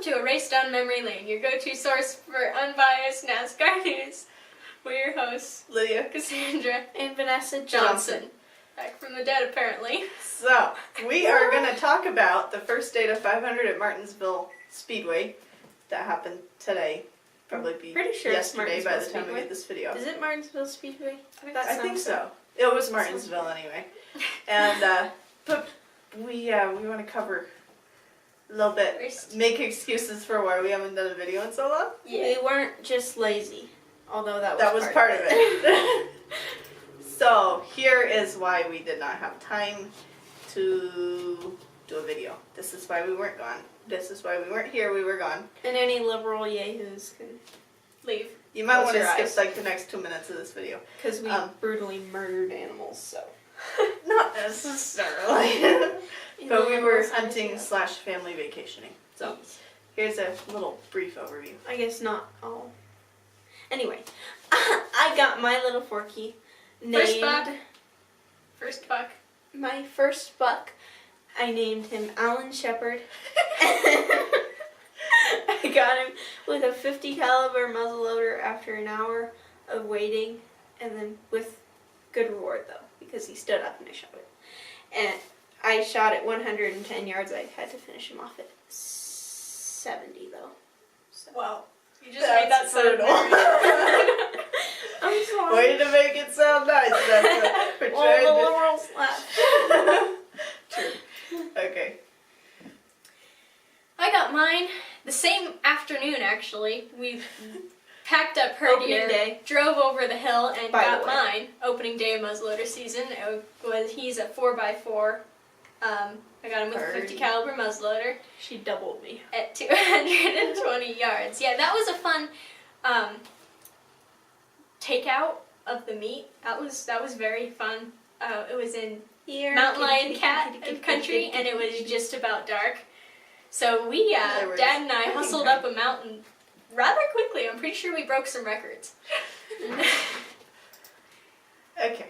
to A Race Down Memory Lane, your go-to source for unbiased NASCAR news. We're your hosts, Lydia, Cassandra, and Vanessa Johnson. Back from the dead, apparently. So, we are going to talk about the first day of 500 at Martinsville Speedway. That happened today. Probably be Pretty sure it's yesterday by the Martinsville time we Speedway. get this video. Is it Martinsville Speedway? I think so. It was Martinsville anyway. And, but we want to cover a little bit, make excuses for why we haven't done a video in so long. Yeah. We weren't just lazy, although that was part of it. So, here is why we did not have time to do a video. This is why we weren't gone. This is why we weren't here, we were gone. And any liberal yahoos can leave. You might want to skip eyes. like the next 2 minutes of this video. Because we brutally murdered animals, so. Not necessarily. But we were hunting / family vacationing. So, here's a little brief overview. I guess not all. Anyway, I got my little Forky named... First buck. My first buck, I named him Alan Shepard. I got him with a .50 caliber muzzleloader after an hour of waiting, and then with good reward though, because he stood up and I shot it. And I shot at 110 yards. I had to finish him off at 70 though. So. Wow. You just made that sound brutal. I'm sorry. Way to make it sound nice. That's what Well, the liberals left. True. Okay. I got mine the same afternoon, actually. We packed up her Opening deer, day. drove over the hill, and By got the way. mine. Opening day of muzzleloader season. He's a 4x4. I got him with a Purdy. 50 caliber muzzleloader She doubled me. at 220 yards. Yeah, that was a fun takeout of the meat. That was very fun. It was in Here, Mountain Lion Cat country, and it was just about dark. So we, Dad and I hustled up a mountain rather quickly. I'm pretty sure we broke some records. Okay.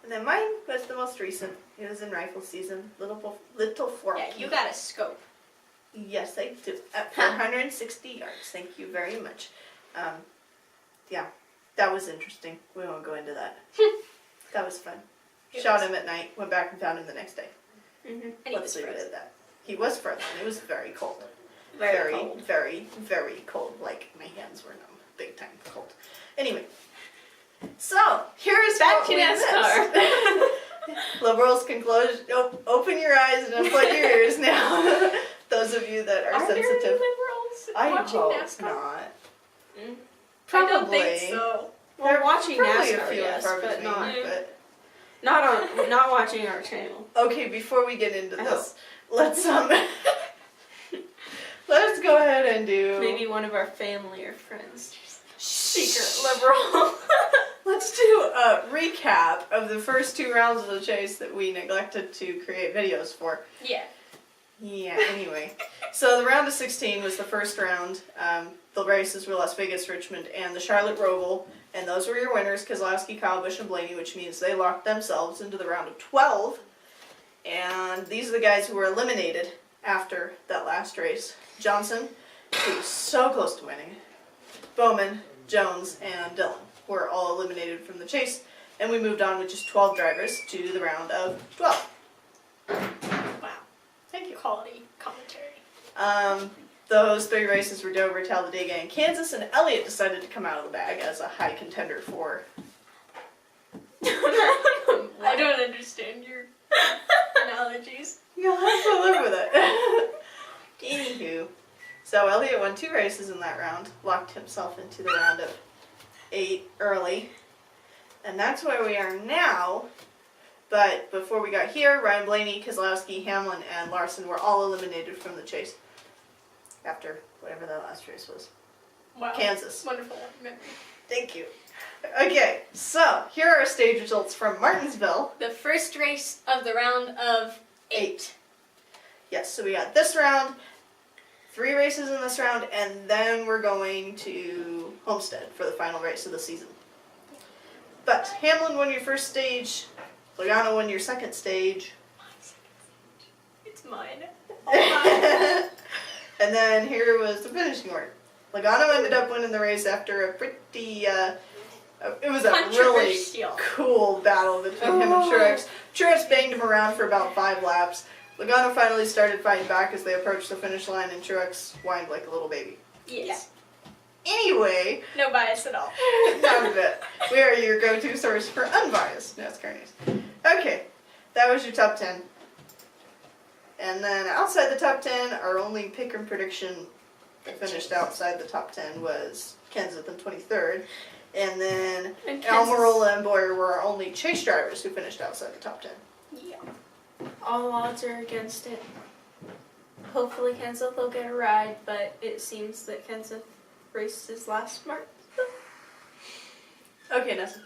And then mine was the most recent. It was in rifle season. Little Forky. Yeah, you got a scope. Yes, I do. At 460 yards. Thank you very much. Yeah, that was interesting. We won't go into that. That was fun. Shot him at night, went back and found him the next day. Mm-hmm. And he Let's was leave it frozen. at that. He was frozen. It was very cold. Very cold. Very, very cold. Like, my hands were numb. Big time cold. Anyway. So, here's Back what to we NASCAR. missed. Liberals can open your eyes and unplug your ears now. Those of you that are Are there any sensitive. liberals I watching hope NASCAR? not. Mm. I don't Probably. think so. Well, watching Probably a NASCAR, few yes, far but between, not but- not watching our channel. Okay, before we get into I this, let's let's go ahead and do Maybe one of our family or friends. Secret liberal. Let's do a recap of the first 2 rounds of the chase that we neglected to create videos for. Yeah. Yeah, anyway. So the round of 16 was the first round. The races were Las Vegas, Richmond, and the Charlotte Roval. And those were your winners, Kozlowski, Kyle Busch, and Blaney, which means they locked themselves into the round of 12. And these are the guys who were eliminated after that last race. Johnson, who was so close to winning, Bowman, Jones, and Dillon were all eliminated from the chase. And we moved on with just 12 drivers to the round of 12. Wow. Thank you. Quality commentary. Those 3 races were Dover, Talladega, and Kansas, and Elliott decided to come out of the bag as a high contender for... I don't understand your analogies. You'll have to live with it. Anywho, so Elliott won 2 races in that round, locked himself into the round of 8 early, and that's where we are now. But before we got here, Ryan Blaney, Kozlowski, Hamlin, and Larson were all eliminated from the chase after whatever that last race was. Wow. Kansas. Wonderful memory. Thank you. Okay, so here are our stage results from Martinsville. The first race of the round of 8. Yes, so we got this round, 3 races in this round, and then we're going to Homestead for the final race of the season. But Hamlin won your first stage, Logano won your second stage. It's mine. Oh, And then here was the finishing order. Logano ended up winning the race after a pretty, it was a really cool battle between him and Truex. Truex banged him around for about 5 laps. Logano finally started fighting back as they approached the finish line, and Truex whined like a little baby. Yes. Anyway. No bias at all. Not a bit. We are your go-to source for unbiased NASCAR news. Okay, that was your top 10. And then outside the top 10, our only pick and prediction that finished outside the top 10 was Kenseth in 23rd. And then Almirola and Boyer were our only chase drivers who finished outside the top 10. Yeah. All odds are against it. Hopefully Kenseth will get a ride, but it seems that Kenseth raced his last mark. Okay, Nessa.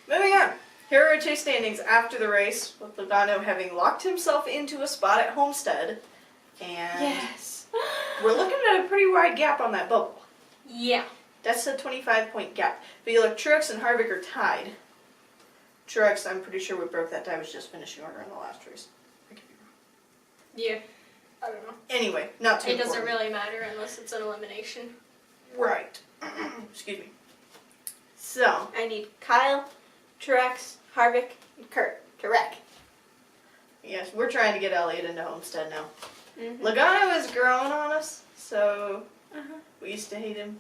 Moving on. Here are our chase standings after the race, with Logano having locked himself into a spot at Homestead. And Yes. we're looking at a pretty wide gap on that bubble. Yeah. That's a 25-point gap. But you look, Truex and Harvick are tied. Truex, I'm pretty sure we broke that tie, was just finishing order in the last race. I could be wrong. Yeah. I don't know. Anyway, not too It doesn't important. really matter unless it's an elimination. Right. Excuse me. So, I need Kyle, Truex, Harvick, and Kurt to wreck. yes, we're trying to get Elliott into Homestead now. Mm-hmm. Logano is growing on us, so we used to hate him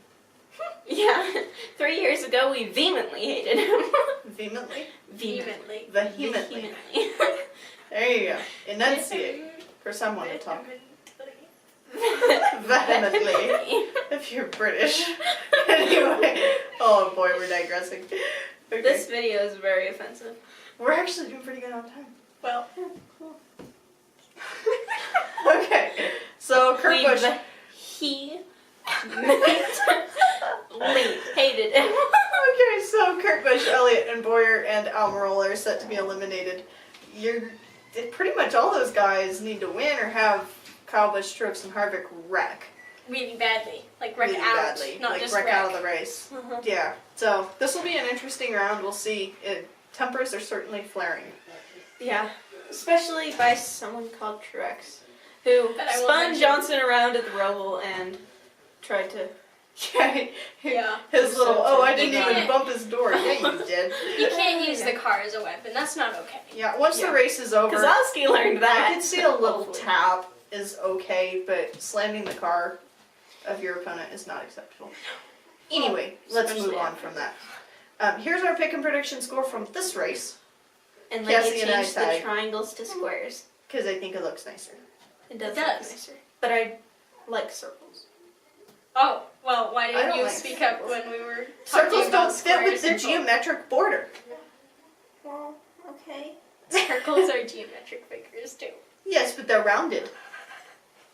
Yeah. 3 years ago, we vehemently hated him. vehemently. Vehemently. Vehemently. There you go. Enunciate for someone to talk. Vehemently. If you're British. Anyway. Oh boy, we're digressing. Okay. This video is very offensive. We're actually doing pretty good on time. Well, Okay. So Kurt Busch. Hated him. Okay, so Kurt Busch, Elliott, and Boyer and Almirola are set to be eliminated. Pretty much all those guys need to win or have Kyle Busch, Truex, and Harvick wreck. really badly. Like wreck really out. badly. Not like just wreck out of the race. Uh-huh. Yeah. So this will be an interesting round. We'll see. Tempers are certainly flaring. Yeah, especially by someone called Truex, who That I will spun mention. Johnson around at the Roval and tried to. Yeah. His little, I didn't You even can't- bump his door. Yeah, you did. You can't use the car as a weapon. That's not okay. Yeah, once the race is over, Kozlowski learned that. I can see a little Hopefully. tap is okay, but slamming the car of your opponent is not acceptable. Anyway, let's Especially move on after. from that. Here's our pick and prediction score from this race, And like Cassie it and I changed the tied. triangles to squares. because I think it looks nicer. It does It look does. nicer. But I like circles. Oh, well, why I didn't don't you like speak circles. up when we were talking Circles about don't fit with the squares? geometric border. Well, okay. Circles are geometric figures too. Yes, but they're rounded.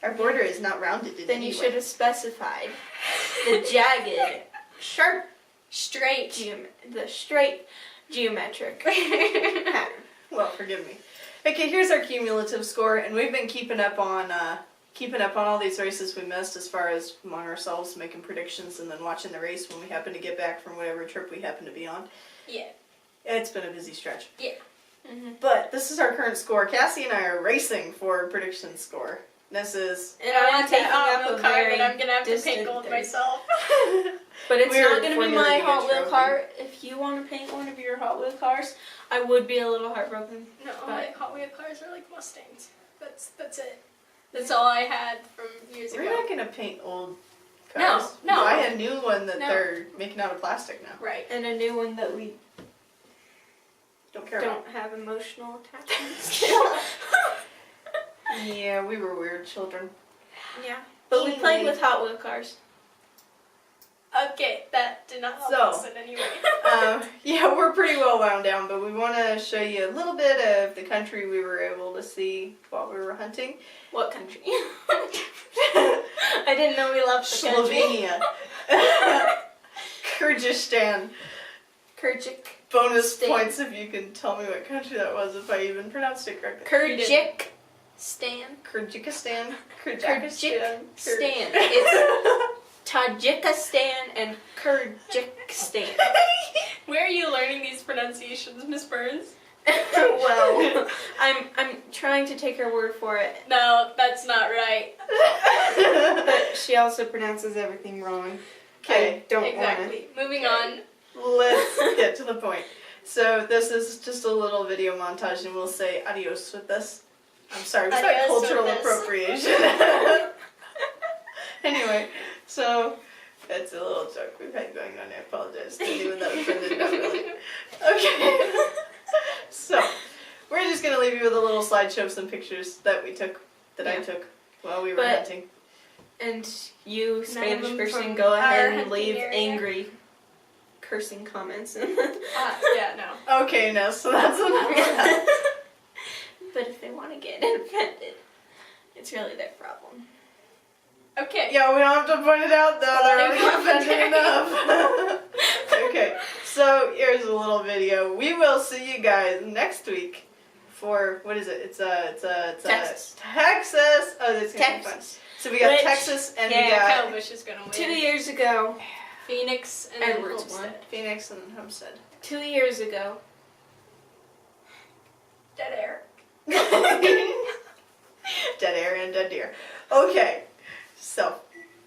Our border is not rounded in Then any you way. should have specified the jagged, sharp, Straight. the straight geometric pattern. Well, forgive me. Okay, here's our cumulative score, and we've been keeping up on all these races we missed as far as among ourselves making predictions and then watching the race when we happen to get back from whatever trip we happen to be on. Yeah. It's been a busy stretch. Yeah. Mm-hmm. But this is our current score. Cassie and I are racing for prediction score. This is And I I'm want taking that Hot up Wheel a car, very but I'm gonna have to distant paint gold thing. myself. But it's We're not going to be my formulating a Hot Wheel trophy. car. If you want to paint one of your Hot Wheel cars, I would be a little heartbroken. No, But- my Hot Wheel cars are like Mustangs. That's it. That's all I had from years we're ago. not gonna paint old No, cars. no. Buy a new one that No. they're making out of plastic now. Right. And a new one that we Don't care about. don't have emotional attachments to. Yeah, we were weird children. Yeah. But we played Anyway. with Hot Wheel cars. Okay, that did not help So. us in any way. Yeah, we're pretty well wound down, but we want to show you a little bit of the country we were able to see while we were hunting. What country? I didn't know we left the country. Slovenia. Kyrgyzstan. Kyrgyz. Bonus Stan. points if you can tell me what country that was if I even pronounced it correctly. Kyrgyz. Stan. Kyrgyzstan. Kyrgyzstan. It's Tajikistan and Kyrgyzstan. Where are you learning these pronunciations, Miss Burns? Well, I'm trying to take her word for it. No, that's not right. But she also pronounces everything wrong. Okay, I don't Exactly. Moving on. let's get to the point. So this is just a little video montage, and we'll say adios with this. I'm sorry, was that Adios with cultural this. appropriation? Anyway, so it's a little joke we've had going on. I apologize to anyone that offended. Not really. Okay. So we're just gonna leave you with a little slideshow of some pictures that we took, that I took while we were But- hunting. And you, None Spanish of them person, from go our ahead and hunting leave area. angry, cursing comments. Yeah, no. Okay, no, so that's enough of that. But if they want to get offended, it's really their problem. Okay. Yeah, we don't have to point it out though. They're already Commentary. offended enough. Okay, so here's a little video. We will see you guys next week for what is it? It's Texas. Texas. Oh, that's gonna be fun. Texas. So we got Which- Texas and Yeah, we got Kyle Busch is gonna win. 2 years ago, Phoenix and then Edwards Homestead. won. Phoenix and Homestead. 2 years ago, Dead air. Dead air and dead deer. Okay, so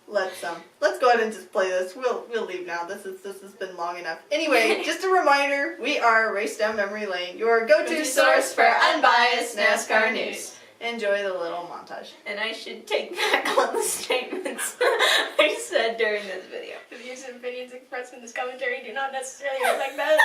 let's go ahead and just play this. We'll leave now. This has been long enough. Anyway, just a reminder: we are Race Down Memory Lane, your go-to source for unbiased NASCAR news. Enjoy the little montage. and I should take back all the statements I said during this video. The views and opinions expressed in this commentary do not necessarily reflect that.